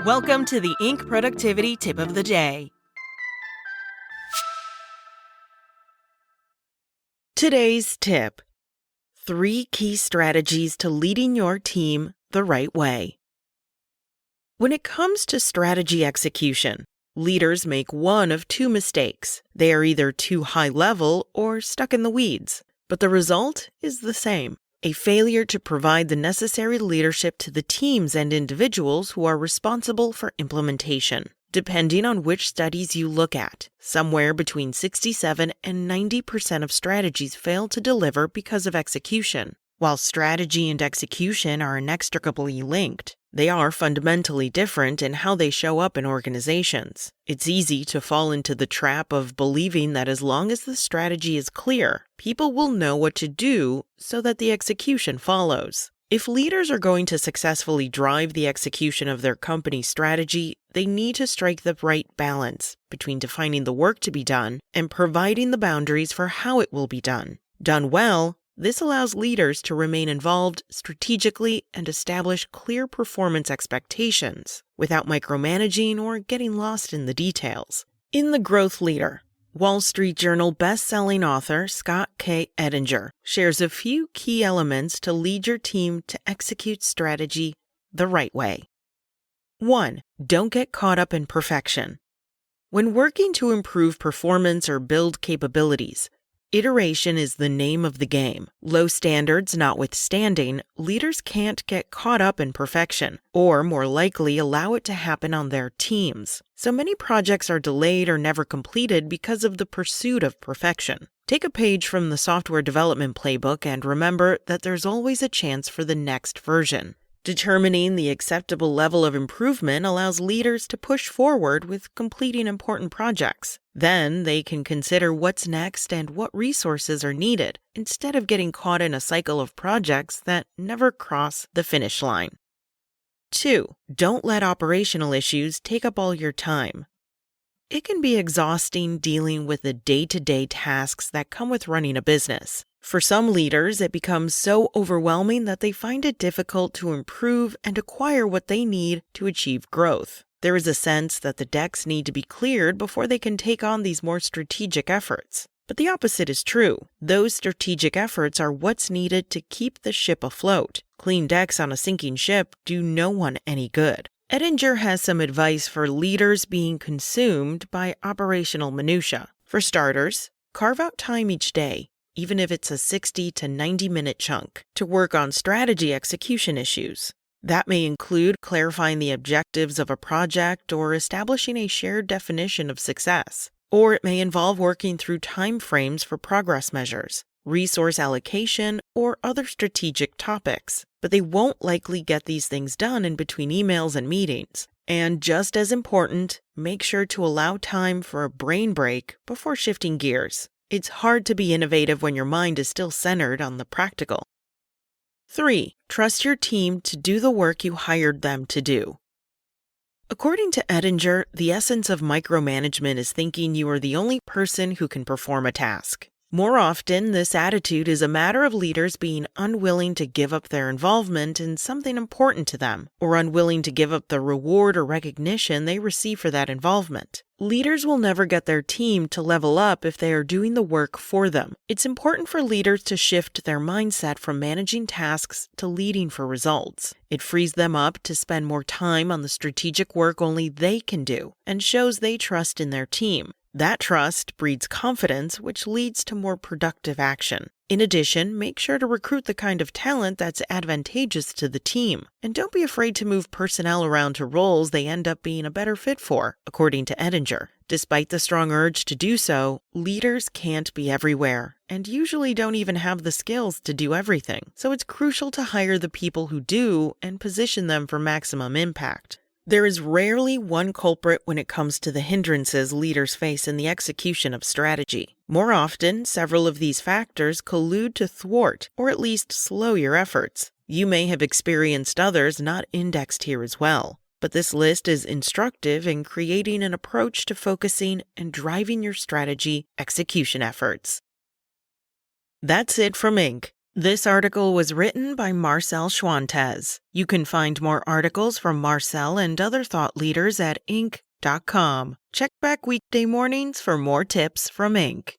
Welcome to the Inc. Productivity Tip of the Day. Today's tip: 3 key strategies to leading your team the right way. When it comes to strategy execution, leaders make one of 2 mistakes. They are either too high level or stuck in the weeds, but the result is the same: a failure to provide the necessary leadership to the teams and individuals who are responsible for implementation. Depending on which studies you look at, somewhere between 67 and 90% of strategies fail to deliver because of execution. While strategy and execution are inextricably linked, they are fundamentally different in how they show up in organizations. It's easy to fall into the trap of believing that as long as the strategy is clear, people will know what to do so that the execution follows. If leaders are going to successfully drive the execution of their company's strategy, they need to strike the right balance between defining the work to be done and providing the boundaries for how it will be done. Done well, this allows leaders to remain involved strategically and establish clear performance expectations without micromanaging or getting lost in the details. In The Growth Leader, Wall Street Journal best-selling author Scott K. Edinger shares a few key elements to lead your team to execute strategy the right way. 1. Don't get caught up in perfection. When working to improve performance or build capabilities, iteration is the name of the game. Low standards notwithstanding, leaders can't get caught up in perfection, or more likely allow it to happen on their teams. So many projects are delayed or never completed because of the pursuit of perfection. Take a page from the software development playbook and remember that there's always a chance for the next version. Determining the acceptable level of improvement allows leaders to push forward with completing important projects. Then they can consider what's next and what resources are needed, instead of getting caught in a cycle of projects that never cross the finish line. 2. Don't let operational issues take up all your time. It can be exhausting dealing with the day-to-day tasks that come with running a business. For some leaders, it becomes so overwhelming that they find it difficult to improve and acquire what they need to achieve growth. There is a sense that the decks need to be cleared before they can take on these more strategic efforts. But the opposite is true. Those strategic efforts are what's needed to keep the ship afloat. Clean decks on a sinking ship do no one any good. Edinger has some advice for leaders being consumed by operational minutia. For starters, carve out time each day, even if it's a 60 to 90-minute chunk, to work on strategy execution issues. That may include clarifying the objectives of a project or establishing a shared definition of success. Or it may involve working through time frames for progress measures, resource allocation, or other strategic topics. But they won't likely get these things done in between emails and meetings. And just as important, make sure to allow time for a brain break before shifting gears. It's hard to be innovative when your mind is still centered on the practical. 3. Trust your team to do the work you hired them to do. According to Edinger, the essence of micromanagement is thinking you are the only person who can perform a task. More often, this attitude is a matter of leaders being unwilling to give up their involvement in something important to them, or unwilling to give up the reward or recognition they receive for that involvement. Leaders will never get their team to level up if they are doing the work for them. It's important for leaders to shift their mindset from managing tasks to leading for results. It frees them up to spend more time on the strategic work only they can do, and shows they trust in their team. That trust breeds confidence, which leads to more productive action. In addition, make sure to recruit the kind of talent that's advantageous to the team. And don't be afraid to move personnel around to roles they end up being a better fit for, according to Edinger. Despite the strong urge to do so, leaders can't be everywhere, and usually don't even have the skills to do everything. So it's crucial to hire the people who do and position them for maximum impact. There is rarely one culprit when it comes to the hindrances leaders face in the execution of strategy. More often, several of these factors collude to thwart or at least slow your efforts. You may have experienced others not indexed here as well, but this list is instructive in creating an approach to focusing and driving your strategy execution efforts. That's it from Inc. This article was written by Marcel Schwantes. You can find more articles from Marcel and other thought leaders at Inc.com. Check back weekday mornings for more tips from Inc.